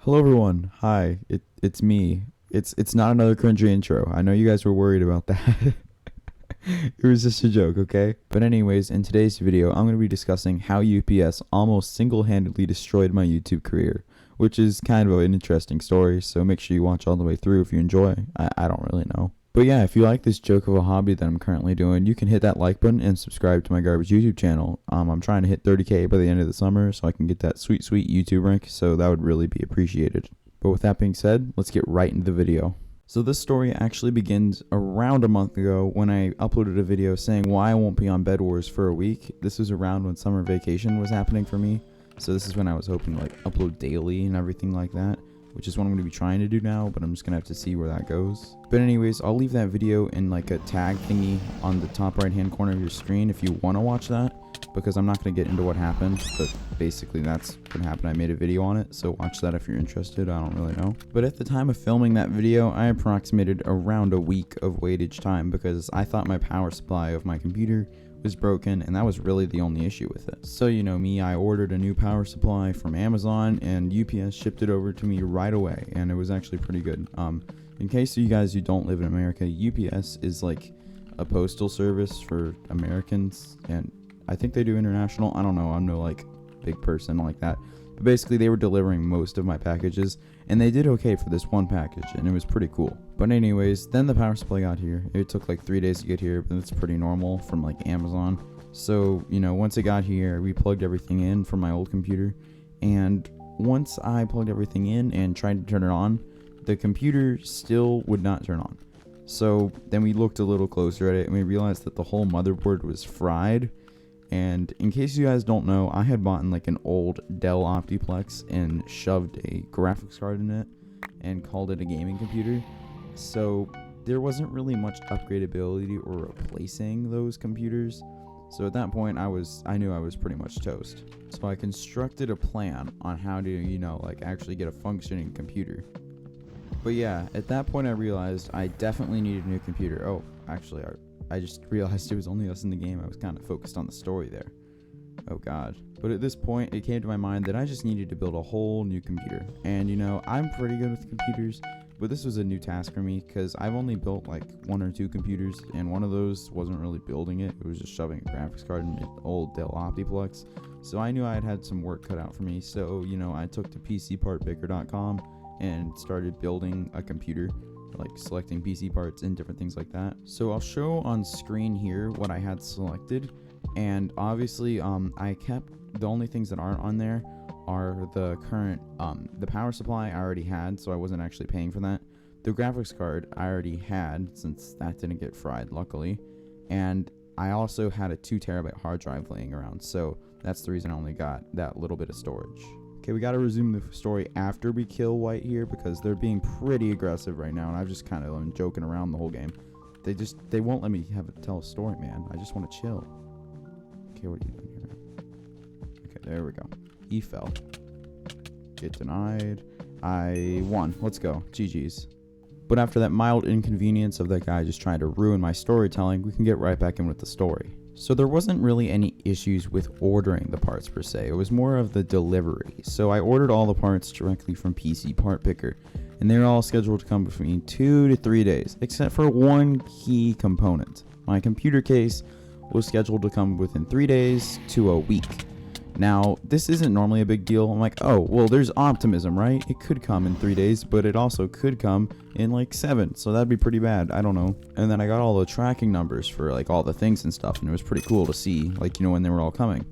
Hello everyone. Hi. It's me. It's not another cringy intro. I know you guys were worried about that. It was just a joke, okay? But anyways, in today's video, I'm going to be discussing how UPS almost single-handedly destroyed my YouTube career, which is kind of an interesting story, so make sure you watch all the way through if you enjoy. I don't really know. But yeah, if you like this joke of a hobby that I'm currently doing, you can hit that like button and subscribe to my garbage YouTube channel. I'm trying to hit 30K by the end of the summer so I can get that sweet YouTube rank, so that would really be appreciated. But with that being said, let's get right into the video. So this story actually begins around a month ago when I uploaded a video saying why I won't be on Bedwars for a week. This was around when summer vacation was happening for me. So this is when I was hoping to upload daily and everything like that, which is what I'm going to be trying to do now, but I'm just going to have to see where that goes. But anyways, I'll leave that video in a tag thingy on the top right hand corner of your screen if you want to watch that, because I'm not going to get into what happened, but basically that's what happened. I made a video on it, so watch that if you're interested. I don't really know. But at the time of filming that video, I approximated around a week of waitage time because I thought my power supply of my computer was broken, and that was really the only issue with it. So you know me, I ordered a new power supply from Amazon and UPS shipped it over to me right away, and it was actually pretty good. In case of you guys who don't live in America, UPS is a postal service for Americans, and I think they do international. I don't know, I'm no big person like that, but basically they were delivering most of my packages, and they did okay for this one package, and it was pretty cool. But anyways, then the power supply got here. It took 3 days to get here, but that's pretty normal from Amazon. So you know, once it got here, we plugged everything in from my old computer, and once I plugged everything in and tried to turn it on, the computer still would not turn on. So then we looked a little closer at it and we realized that the whole motherboard was fried. And in case you guys don't know, I had bought an old Dell Optiplex and shoved a graphics card in it and called it a gaming computer. So there wasn't really much upgradability or replacing those computers. So at that point, I knew I was pretty much toast. So I constructed a plan on how to, actually get a functioning computer. But yeah, at that point I realized I definitely needed a new computer. Oh, actually, I just realized it was only us in the game. I was kind of focused on the story there. Oh god. But at this point, it came to my mind that I just needed to build a whole new computer. And I'm pretty good with computers, but this was a new task for me because I've only built 1 or 2 computers, and one of those wasn't really building it. It was just shoving a graphics card in an old Dell Optiplex. So I knew I had some work cut out for me. So, I took to PCPartPicker.com and started building a computer, selecting PC parts and different things like that. So I'll show on screen here what I had selected, and obviously I kept the only things that aren't on there are the current the power supply I already had, so I wasn't actually paying for that. The graphics card I already had, since that didn't get fried luckily, and I also had a 2 terabyte hard drive laying around, so that's the reason I only got that little bit of storage. Okay, we gotta resume the story after we kill White here because they're being pretty aggressive right now, and I've just kind of been joking around the whole game. They won't let me tell a story, man. I just want to chill. Okay, what are you doing here, man? Okay, there we go. He fell. Get denied. I won. Let's go. GG's. But after that mild inconvenience of that guy just trying to ruin my storytelling, we can get right back in with the story. So there wasn't really any issues with ordering the parts per se. It was more of the delivery. So I ordered all the parts directly from PC Part Picker, and they're all scheduled to come between 2 to 3 days, except for one key component. My computer case was scheduled to come within 3 days to a week. Now, this isn't normally a big deal. I'm like, oh, well, there's optimism, right? It could come in 3 days, but it also could come in 7, so that'd be pretty bad. I don't know. And then I got all the tracking numbers for all the things and stuff, and it was pretty cool to see, when they were all coming.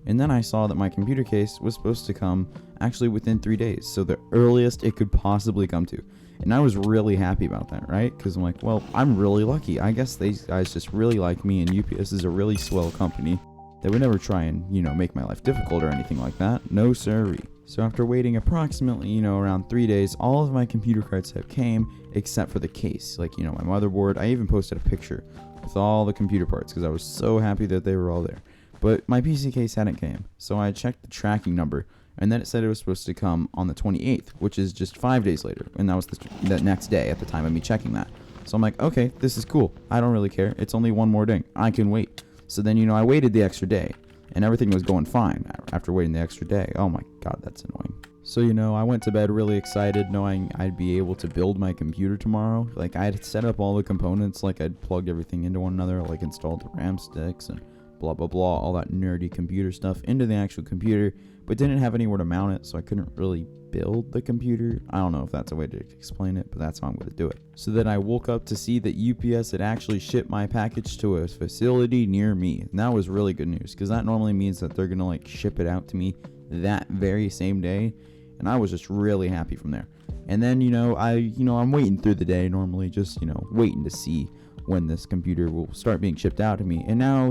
And then I saw that my computer case was supposed to come actually within 3 days, so the earliest it could possibly come to. And I was really happy about that, right? Because I'm like, well, I'm really lucky. I guess these guys just really like me, and UPS is a really swell company. They would never try and, make my life difficult or anything like that. No siree. So after waiting approximately, around 3 days, all of my computer cards have came except for the case. My motherboard. I even posted a picture with all the computer parts because I was so happy that they were all there. But my PC case hadn't came. So I checked the tracking number, and then it said it was supposed to come on the 28th, which is just 5 days later. And that was the next day at the time of me checking that. So I'm like, okay, this is cool. I don't really care. It's only one more ding. I can wait. So then, I waited the extra day, and everything was going fine after waiting the extra day. Oh my god, that's annoying. So, I went to bed really excited knowing I'd be able to build my computer tomorrow. Like, I had set up all the components, like I'd plugged everything into one another, like installed the RAM sticks and blah, blah, blah, all that nerdy computer stuff into the actual computer, but didn't have anywhere to mount it, so I couldn't really build the computer. I don't know if that's a way to explain it, but that's how I'm going to do it. So then I woke up to see that UPS had actually shipped my package to a facility near me. And that was really good news, because that normally means that they're going to like ship it out to me that very same day. And I was just really happy from there. And then, I'm waiting through the day normally, just, waiting to see when this computer will start being shipped out to me. And now,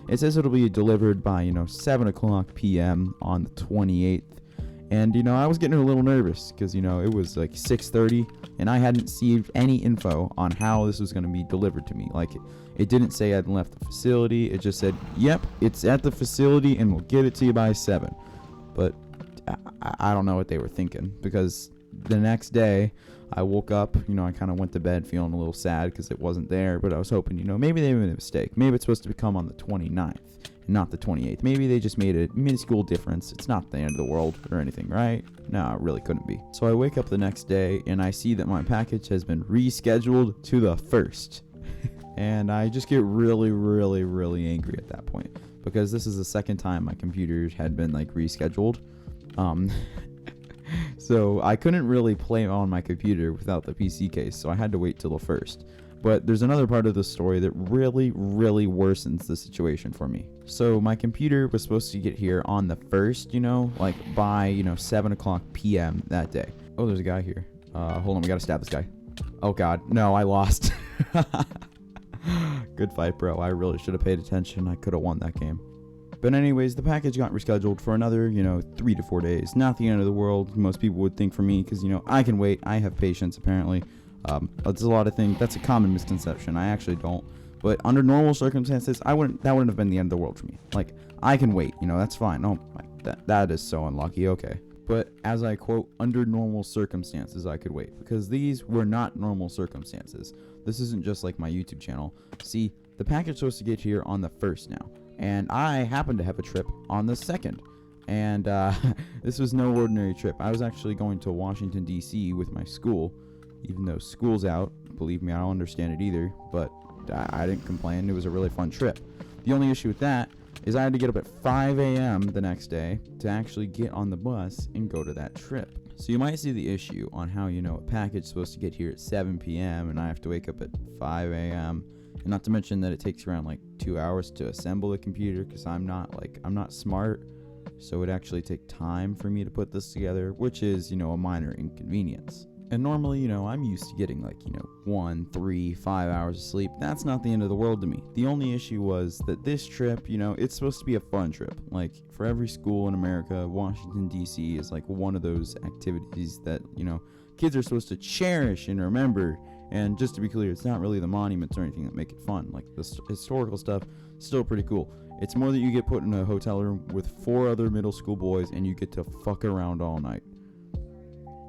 it says it'll be delivered by, 7 o'clock p.m. on the 28th. And, I was getting a little nervous because, it was like 6:30 and I hadn't received any info on how this was going to be delivered to me. Like, it didn't say I'd left the facility. It just said, yep, it's at the facility and we'll get it to you by 7. But I don't know what they were thinking, because the next day I woke up, I kind of went to bed feeling a little sad because it wasn't there, but I was hoping, maybe they made a mistake. Maybe it's supposed to come on the 29th and not the 28th. Maybe they just made a minuscule difference. It's not the end of the world or anything, right? No, it really couldn't be. So I wake up the next day and I see that my package has been rescheduled to the 1st. And I just get really, really, really angry at that point, because this is the second time my computer had been like rescheduled. So I couldn't really play on my computer without the PC case, so I had to wait till the 1st. But there's another part of the story that really, really worsens the situation for me. So my computer was supposed to get here on the 1st, like by, 7 o'clock p.m. that day. Oh, there's a guy here. Hold on, we gotta stab this guy. Oh god, no, I lost. Good fight, bro. I really should have paid attention. I could have won that game. But anyways, the package got rescheduled for another, 3 to 4 days. Not the end of the world, most people would think for me, because, I can wait. I have patience, apparently. That's a lot of things. That's a common misconception. I actually don't. But under normal circumstances, that wouldn't have been the end of the world for me. Like, I can wait, that's fine. Oh, that is so unlucky. Okay. But as I quote, under normal circumstances, I could wait, because these were not normal circumstances. This isn't just like my YouTube channel. See, the package is supposed to get here on the 1st now, and I happen to have a trip on the 2nd. And this was no ordinary trip. I was actually going to Washington, D.C. with my school, even though school's out. Believe me, I don't understand it either, but I didn't complain. It was a really fun trip. The only issue with that is I had to get up at 5 a.m. the next day to actually get on the bus and go to that trip. So you might see the issue on how, a package is supposed to get here at 7 p.m. and I have to wake up at 5 a.m. And not to mention that it takes around like 2 hours to assemble the computer, because I'm not smart. So it actually take time for me to put this together, which is, a minor inconvenience. And normally, I'm used to getting like, 1, 3, 5 hours of sleep. That's not the end of the world to me. The only issue was that this trip, it's supposed to be a fun trip. Like, for every school in America, Washington, D.C. is like one of those activities that, kids are supposed to cherish and remember. And just to be clear, it's not really the monuments or anything that make it fun. Like, the historical stuff, still pretty cool. It's more that you get put in a hotel room with 4 other middle school boys and you get to fuck around all night.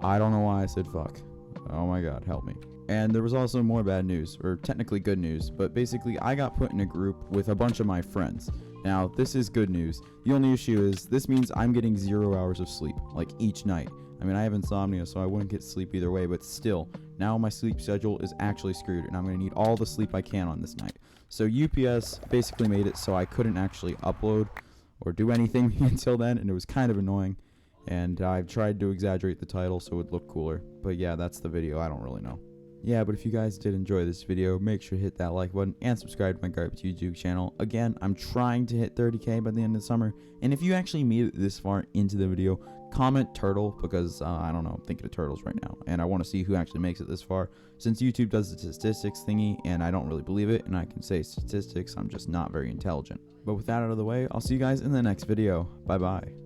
I don't know why I said fuck. Oh my god, help me. And there was also more bad news, or technically good news, but basically I got put in a group with a bunch of my friends. Now, this is good news. The only issue is this means I'm getting 0 hours of sleep, like each night. I mean, I have insomnia, so I wouldn't get sleep either way, but still, now my sleep schedule is actually screwed, and I'm going to need all the sleep I can on this night. So UPS basically made it so I couldn't actually upload or do anything until then, and it was kind of annoying. And I've tried to exaggerate the title so it would look cooler. But yeah, that's the video. I don't really know. Yeah, but if you guys did enjoy this video, make sure to hit that like button and subscribe to my Garbage YouTube channel. Again, I'm trying to hit 30K by the end of the summer. And if you actually made it this far into the video, comment turtle, because I don't know, I'm thinking of turtles right now. And I want to see who actually makes it this far. Since YouTube does the statistics thingy, and I don't really believe it, and I can say statistics, I'm just not very intelligent. But with that out of the way, I'll see you guys in the next video. Bye-bye.